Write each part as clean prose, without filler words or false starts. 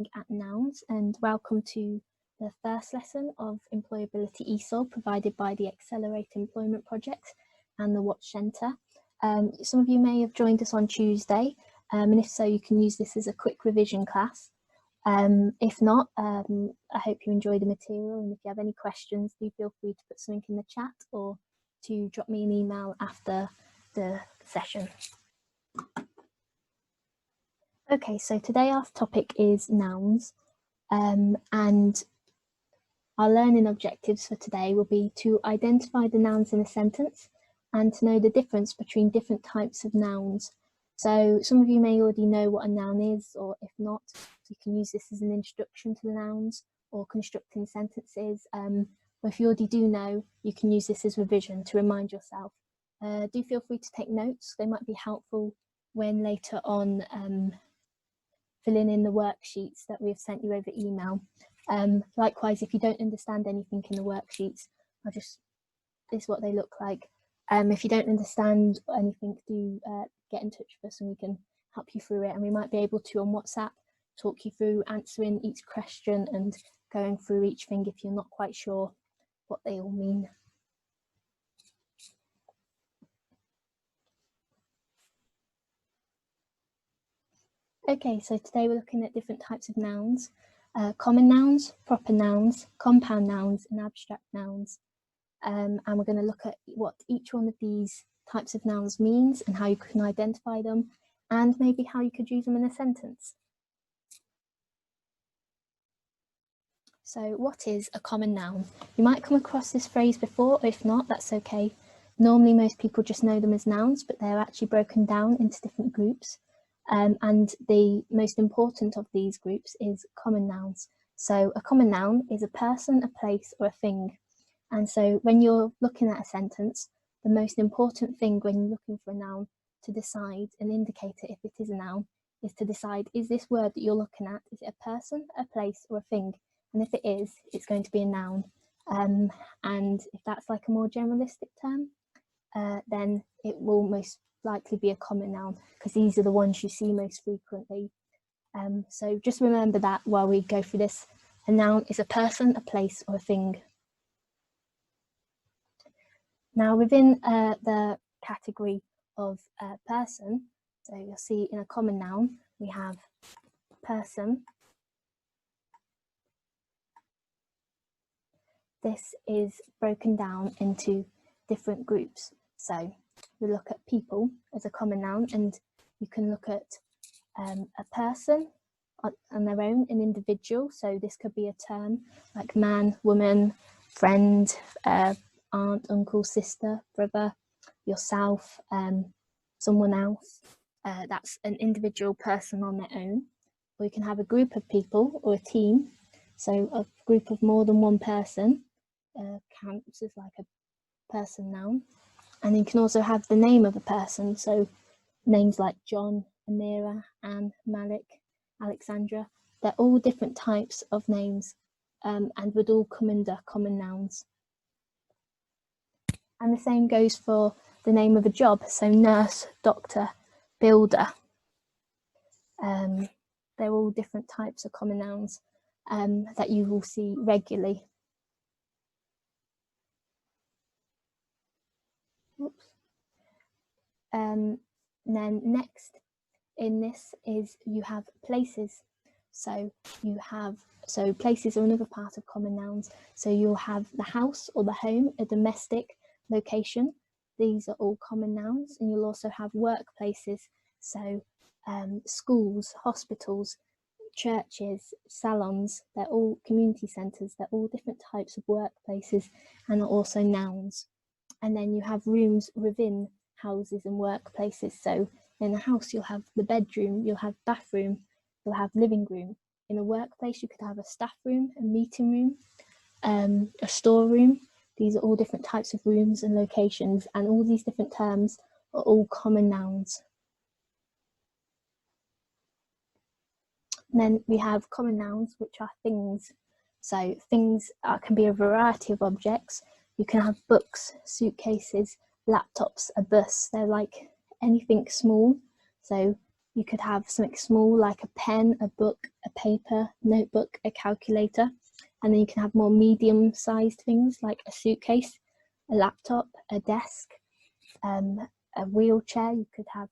at nouns, and welcome to the first lesson of employability ESOL provided by the Accelerate Employment Project and the Watch Centre. Some of you may have joined us on Tuesday, and if so, you can use this as a quick revision class. If not, I hope you enjoy the material, and if you have any questions, do feel free to put something in the chat or to drop me an email after the session. Okay, so today our topic is nouns, and our learning objectives for today will be to identify the nouns in a sentence and to know the difference between different types of nouns. So some of you may already know what a noun is, or if not, you can use this as an introduction to the nouns or constructing sentences. Or if you already do know, you can use this as revision to remind yourself. Do feel free to take notes. They might be helpful when later on filling in the worksheets that we've sent you over email. Likewise, if you don't understand anything in the worksheets, this is what they look like. If you don't understand anything, do get in touch with us and we can help you through it. And we might be able to, on WhatsApp, talk you through answering each question and going through each thing if you're not quite sure what they all mean. Okay, so today we're looking at different types of nouns, common nouns, proper nouns, compound nouns, and abstract nouns. And we're going to look at what each one of these types of nouns means and how you can identify them, and maybe how you could use them in a sentence. So what is a common noun? You might come across this phrase before, or if not, that's okay. Normally most people just know them as nouns, but they're actually broken down into different groups. And the most important of these groups is common nouns. So a common noun is a person, a place, or a thing. And so when you're looking at a sentence, the most important thing when you're looking for a noun to decide and indicate it if it is a noun is to decide, is this word that you're looking at, is it a person, a place, or a thing? And if it is, it's going to be a noun. And if that's like a more generalistic term, then it will most likely be a common noun, because these are the ones you see most frequently. So just remember that while we go through this. A noun is a person, a place, or a thing. Now within the category of person, so you'll see in a common noun we have person. This is broken down into different groups. So we look at people as a common noun, and you can look at a person on their own, an individual. So this could be a term like man, woman, friend, aunt, uncle, sister, brother, yourself, someone else. That's an individual person on their own. Or you can have a group of people or a team. So a group of more than one person counts as like a person noun. And you can also have the name of a person. So names like John, Amira, Anne, Malik, Alexandra. They're all different types of names and would all come under common nouns. And the same goes for the name of a job. So nurse, doctor, builder. They're all different types of common nouns that you will see regularly. Oops. Then next in this is you have places. So places are another part of common nouns. So you'll have the house or the home, a domestic location. These are all common nouns. And you'll also have workplaces. So schools, hospitals, churches, salons, they're all community centres. They're all different types of workplaces and are also nouns. And then you have rooms within houses and workplaces. So in a house, you'll have the bedroom, you'll have bathroom, you'll have living room. In a workplace, you could have a staff room, a meeting room, a storeroom. These are all different types of rooms and locations, and all these different terms are all common nouns. And then we have common nouns, which are things. So things can be a variety of objects. You can have books, suitcases, laptops, a bus. They're like anything small. So You could have something small like a pen, a book, a paper, notebook, a calculator. And then you can have more medium-sized things like a suitcase, a laptop, a desk, a wheelchair you could have.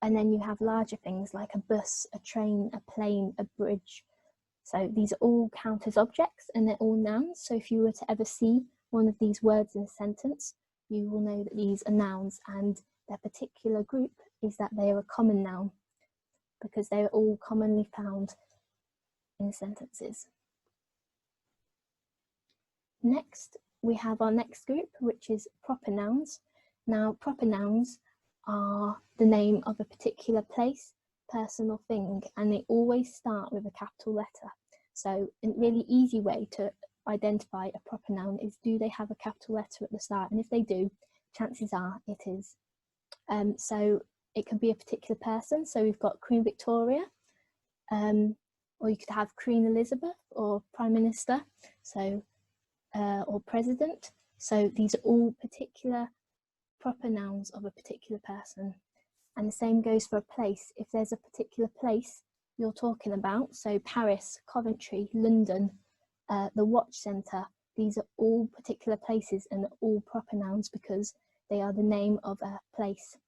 And then you have larger things like a bus, a train, a plane, a bridge. So these all count as objects and they're all nouns. So if you were to ever see one of these words in a sentence, you will know that these are nouns, and their particular group is that they are a common noun because they are all commonly found in sentences. Next, we have our next group, which is proper nouns. Now, proper nouns are the name of a particular place, person or thing, and they always start with a capital letter. So a really easy way to identify a proper noun is, do they have a capital letter at the start? And if they do, chances are it is. So it can be a particular person. So we've got Queen Victoria, or you could have Queen Elizabeth or Prime Minister, so or President. So these are all particular proper nouns of a particular person. And the same goes for a place. If there's a particular place you're talking about, so Paris, Coventry, London, the Watch Centre, these are all particular places and all proper nouns because they are the name of a place.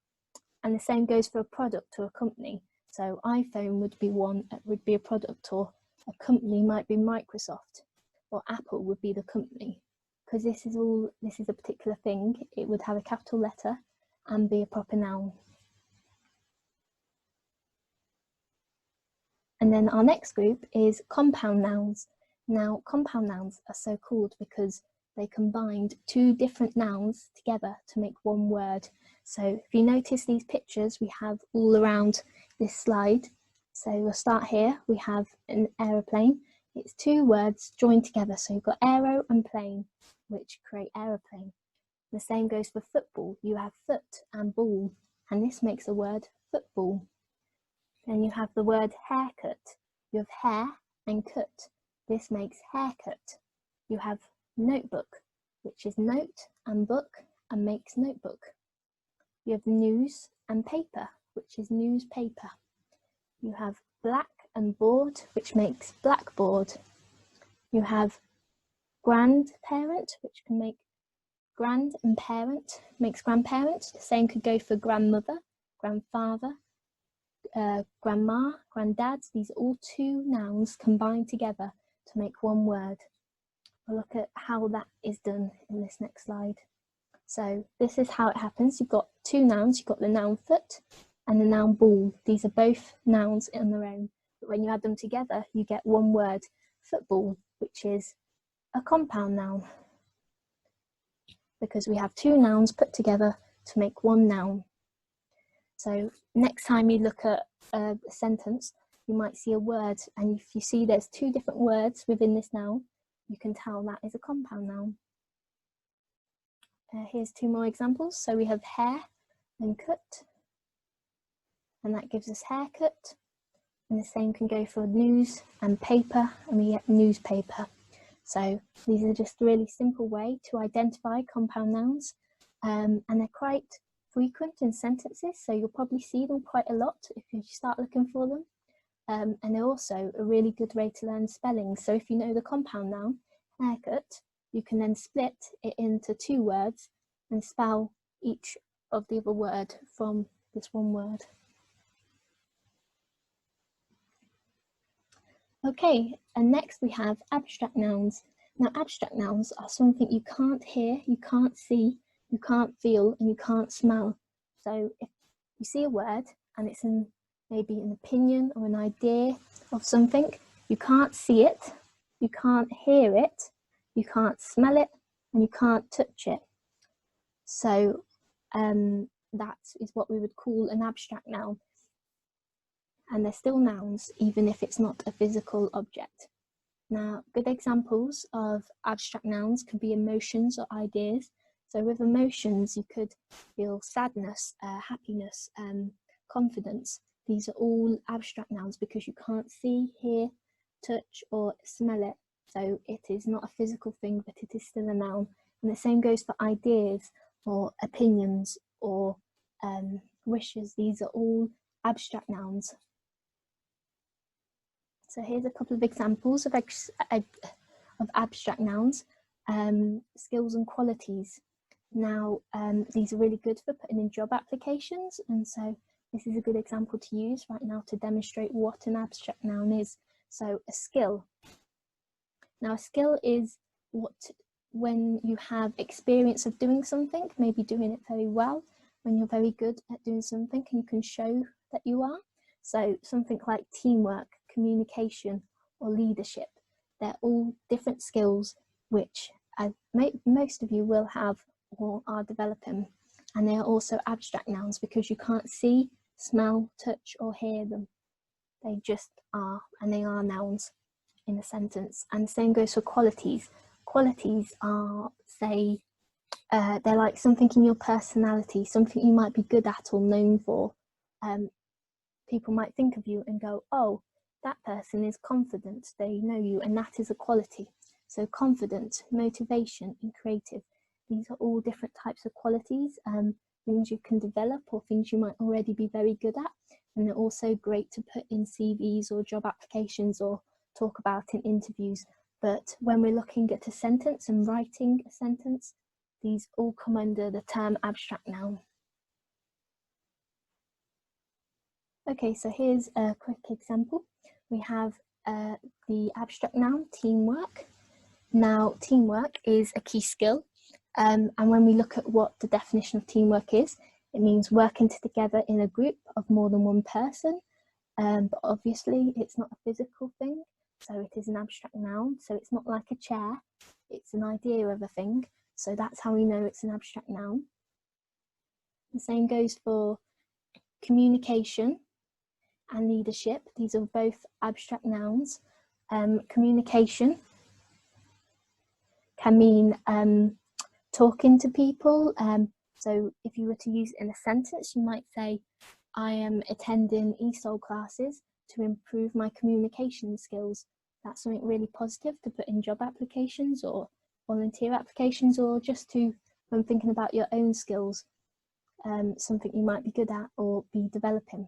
And the same goes for a product or a company. So iPhone would be a product, or a company might be Microsoft, or Apple would be the company. Because this is a particular thing, it would have a capital letter and be a proper noun. And then our next group is compound nouns. Now, compound nouns are so called because they combined two different nouns together to make one word. So if you notice these pictures we have all around this slide. So we'll start here. We have an aeroplane. It's two words joined together. So you've got aero and plane, which create aeroplane. The same goes for football. You have foot and ball, and this makes a word football. Then you have the word haircut. You have hair and cut. This makes haircut. You have notebook, which is note and book and makes notebook. You have news and paper, which is newspaper. You have black and board, which makes blackboard. You have grandparent, which can make grand, and parent makes grandparent. The same could go for grandmother, grandfather, grandma, granddad. These are all two nouns combined together to make one word. We'll look at how that is done in this next slide. So this is how it happens. You've got two nouns. You've got the noun foot and the noun ball. These are both nouns on their own, but when you add them together, you get one word, football, which is a compound noun, because we have two nouns put together to make one noun. So next time you look at a sentence, you might see a word, and if you see there's two different words within this noun, you can tell that is a compound noun. Here's two more examples. So we have hair and cut, and that gives us haircut. And the same can go for news and paper, and we get newspaper. So these are just a really simple way to identify compound nouns, and they're quite frequent in sentences, so you'll probably see them quite a lot if you start looking for them. And they're also a really good way to learn spelling. So if you know the compound noun, haircut, you can then split it into two words and spell each of the other word from this one word. Okay, and next we have abstract nouns. Now, abstract nouns are something you can't hear, you can't see, you can't feel, and you can't smell. So if you see a word and it's maybe an opinion or an idea of something, you can't see it, you can't hear it, you can't smell it, and you can't touch it. So that is what we would call an abstract noun. And they're still nouns, even if it's not a physical object. Now, good examples of abstract nouns can be emotions or ideas. So with emotions, you could feel sadness, happiness, confidence. These are all abstract nouns because you can't see, hear, touch, or smell it. So it is not a physical thing, but it is still a noun. And the same goes for ideas or opinions or wishes. These are all abstract nouns. So here's a couple of examples of abstract nouns. Skills and qualities. Now, these are really good for putting in job applications, and so this is a good example to use right now to demonstrate what an abstract noun is. So a skill. Now, a skill is when you have experience of doing something, maybe doing it very well, when you're very good at doing something and you can show that you are. So something like teamwork, communication, or leadership. They're all different skills which most of you will have or are developing. And they are also abstract nouns because you can't see, smell, touch, or hear them. They just are, and they are nouns in a sentence. And the same goes for qualities. Qualities are, say, they're like something in your personality, something you might be good at or known for. People might think of you and go, oh, that person is confident, they know you, and that is a quality. So confident, motivation, and creative. These are all different types of qualities, things you can develop or things you might already be very good at. And they're also great to put in CVs or job applications or talk about in interviews. But when we're looking at a sentence and writing a sentence, these all come under the term abstract noun. Okay, so here's a quick example. We have the abstract noun teamwork. Now, teamwork is a key skill. And when we look at what the definition of teamwork is, it means working together in a group of more than one person. But obviously, it's not a physical thing. So it is an abstract noun. So it's not like a chair. It's an idea of a thing. So that's how we know it's an abstract noun. The same goes for communication and leadership. These are both abstract nouns. Communication can mean talking to people. So if you were to use it in a sentence, you might say, I am attending ESOL classes to improve my communication skills. That's something really positive to put in job applications or volunteer applications, or just to, when thinking about your own skills, something you might be good at or be developing.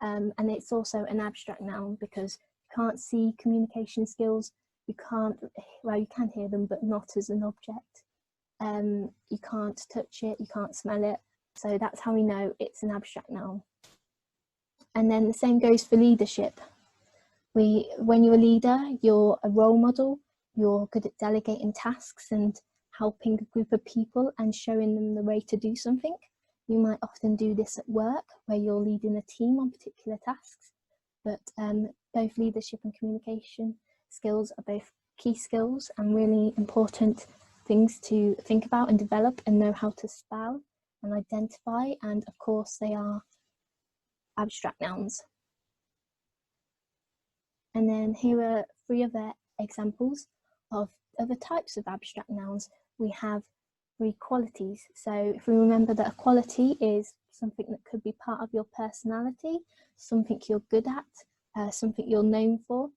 And it's also an abstract noun because you can't see communication skills, you can't, well, you can hear them, but not as an object. You can't touch it, you can't smell it. So that's how we know it's an abstract noun. And then the same goes for leadership. When you're a leader, you're a role model, you're good at delegating tasks and helping a group of people and showing them the way to do something. You might often do this at work where you're leading a team on particular tasks, but both leadership and communication skills are both key skills and really important things to think about and develop and know how to spell and identify, and of course they are abstract nouns. And then here are 3 other examples of other types of abstract nouns. We have 3 qualities. So if we remember that a quality is something that could be part of your personality, something you're good at, something you're known for,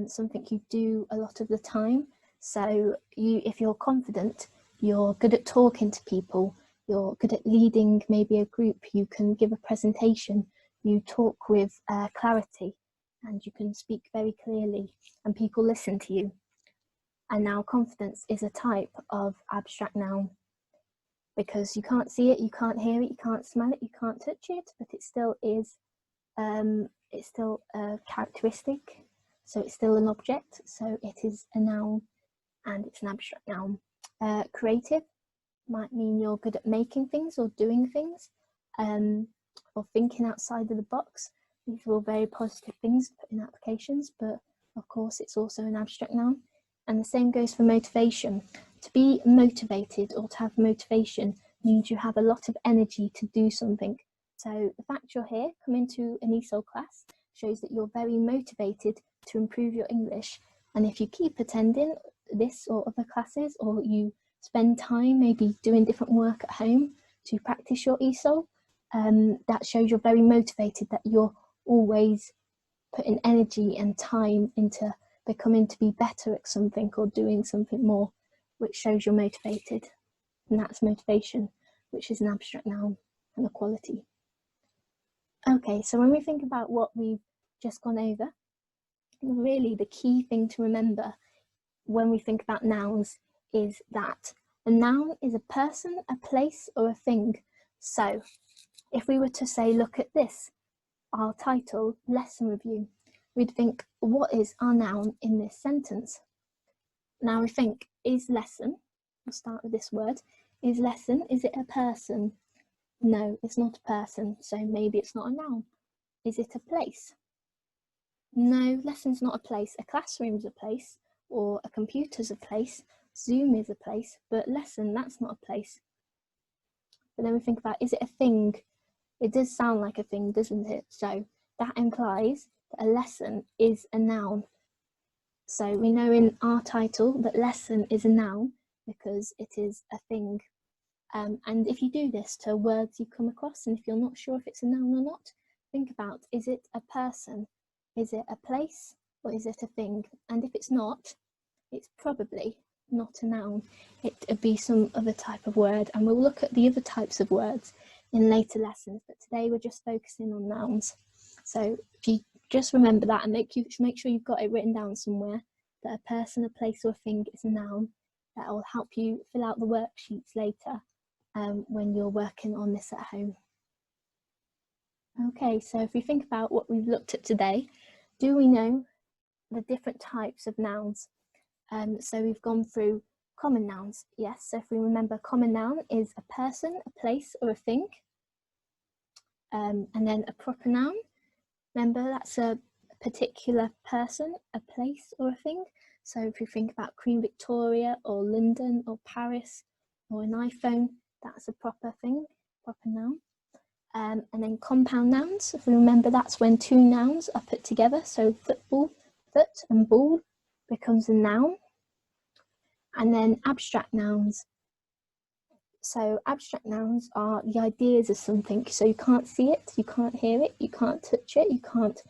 something you do a lot of the time. So if you're confident, you're good at talking to people, you're good at leading maybe a group, you can give a presentation, you talk with clarity, and you can speak very clearly and people listen to you. And now confidence is a type of abstract noun because you can't see it, you can't hear it, you can't smell it, you can't touch it, but it still is, it's still a characteristic. So it's still an object, so it is a noun and it's an abstract noun. Creative might mean you're good at making things or doing things, or thinking outside of the box. These are all very positive things to put in applications, but of course it's also an abstract noun. And the same goes for motivation. To be motivated or to have motivation means you have a lot of energy to do something. So the fact you're here, coming to an ESOL class, shows that you're very motivated to improve your English. And if you keep attending this or other classes, or you spend time maybe doing different work at home to practice your ESOL, that shows you're very motivated, that you're always putting energy and time into becoming to be better at something or doing something more, which shows you're motivated. And that's motivation, which is an abstract noun and a quality. Okay, so when we think about what we've just gone over, really the key thing to remember when we think about nouns is that a noun is a person, a place, or a thing. So if we were to say, look at this, our title, lesson review, we'd think, what is our noun in this sentence? Now we think, is lesson, we'll start with this word, is lesson, is it a person? No, it's not a person, so maybe it's not a noun. Is it a place? No, lesson's not a place. A classroom's a place, or a computer's a place. Zoom is a place, but lesson, that's not a place. But then we think about, is it a thing? It does sound like a thing, doesn't it? So that implies that a lesson is a noun. So we know in our title that lesson is a noun because it is a thing. And if you do this to words you come across, and if you're not sure if it's a noun or not, think about, is it a person? Is it a place? Or is it a thing? And if it's not, it's probably not a noun. It'd be some other type of word, and we'll look at the other types of words in later lessons, but today we're just focusing on nouns. So if you just remember that and make sure you've got it written down somewhere, that a person, a place, or a thing is a noun, that will help you fill out the worksheets later when you're working on this at home. Okay, so if we think about what we've looked at today, do we know the different types of nouns? So we've gone through common nouns, yes. So if we remember, common noun is a person, a place, or a thing. And then a proper noun, remember that's a particular person, a place, or a thing. So if you think about Queen Victoria, or London, or Paris, or an iPhone, that's a proper thing, proper noun. And then compound nouns, if we remember, that's when two nouns are put together. So football, foot, and ball becomes a noun. And then abstract nouns. So abstract nouns are the ideas of something. So you can't see it, you can't hear it, you can't touch it, you can't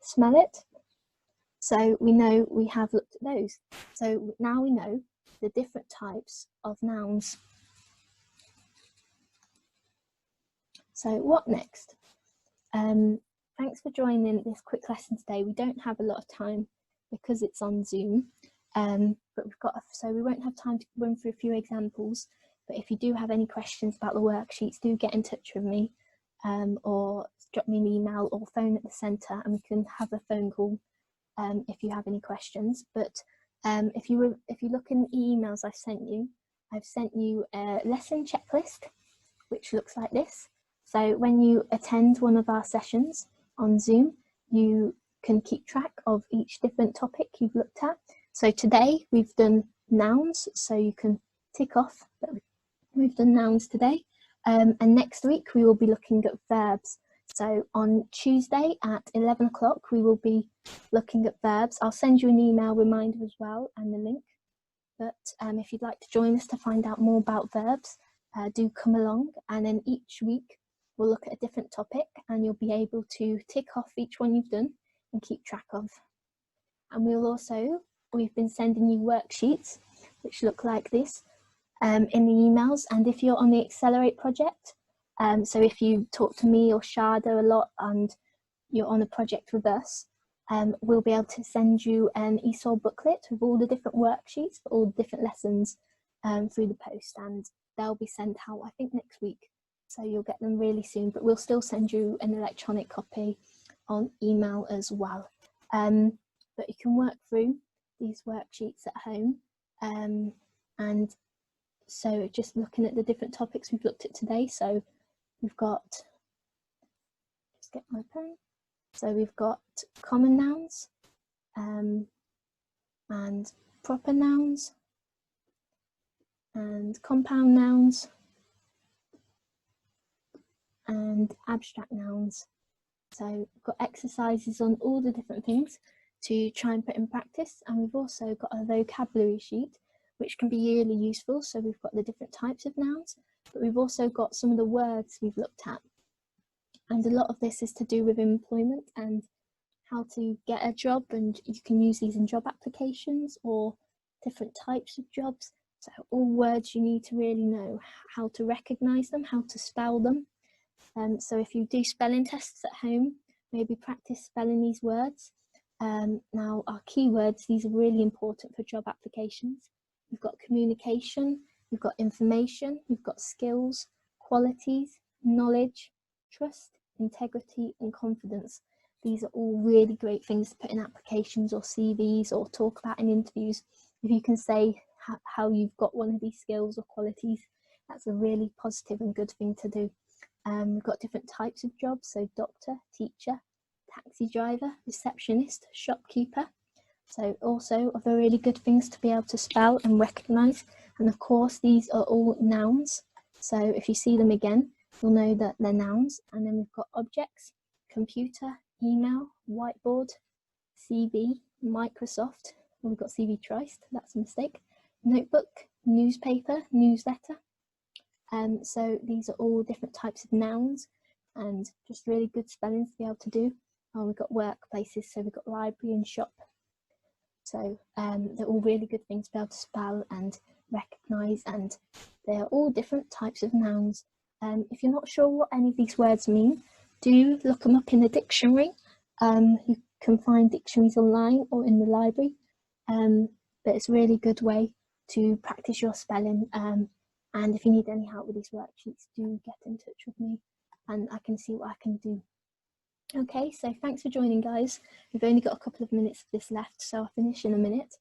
smell it. So we know we have looked at those. So now we know the different types of nouns. So what next? Thanks for joining this quick lesson today. We don't have a lot of time because it's on Zoom, but we won't have time to run through a few examples. But if you do have any questions about the worksheets, do get in touch with me, or drop me an email or phone at the centre, and we can have a phone call if you have any questions. But if you look in the emails I've sent you a lesson checklist, which looks like this. So when you attend one of our sessions on Zoom, you can keep track of each different topic you've looked at. So today we've done nouns, so you can tick off that we've done nouns today. And next week we will be looking at verbs. So on Tuesday at 11 o'clock, we will be looking at verbs. I'll send you an email reminder as well and the link. But if you'd like to join us to find out more about verbs, do come along. And then each week we'll look at a different topic and you'll be able to tick off each one you've done and keep track of. And we've been sending you worksheets which look like this in the emails. And if you're on the Accelerate project, so if you talk to me or Shada a lot and you're on a project with us, we'll be able to send you an ESOL booklet with all the different worksheets for all the different lessons through the post, and they'll be sent out I think next week, so you'll get them really soon, but we'll still send you an electronic copy on email as well. But you can work through these worksheets at home, and so just looking at the different topics we've looked at today. So we've got, just get my pen. So we've got common nouns, and proper nouns, and compound nouns, and abstract nouns. So we've got exercises on all the different things to try and put in practice, and we've also got a vocabulary sheet which can be really useful. So we've got the different types of nouns, but we've also got some of the words we've looked at, and a lot of this is to do with employment and how to get a job, and you can use these in job applications or different types of jobs. So all words you need to really know how to recognise them, how to spell them, So if you do spelling tests at home, maybe practice spelling these words. Now our keywords, these are really important for job applications. You've got communication, you've got information, you've got skills, qualities, knowledge, trust, integrity and confidence. These are all really great things to put in applications or CVs or talk about in interviews. If you can say how you've got one of these skills or qualities, that's a really positive and good thing to do. We've got different types of jobs, so doctor, teacher, taxi driver, receptionist, shopkeeper. So also other really good things to be able to spell and recognise. And of course, these are all nouns. So if you see them again, you'll know that they're nouns. And then we've got objects, computer, email, whiteboard, CV, Microsoft. Well, we've got CV triced, that's a mistake. Notebook, newspaper, newsletter. So these are all different types of nouns and just really good spellings to be able to do. We've got workplaces, so we've got library and shop. So they're all really good things to be able to spell and recognise, and they're all different types of nouns. If you're not sure what any of these words mean, do look them up in the dictionary. You can find dictionaries online or in the library, but it's a really good way to practice your spelling. And if you need any help with these worksheets, do get in touch with me and I can see what I can do. Okay, so thanks for joining, guys. We've only got a couple of minutes of this left, so I'll finish in a minute.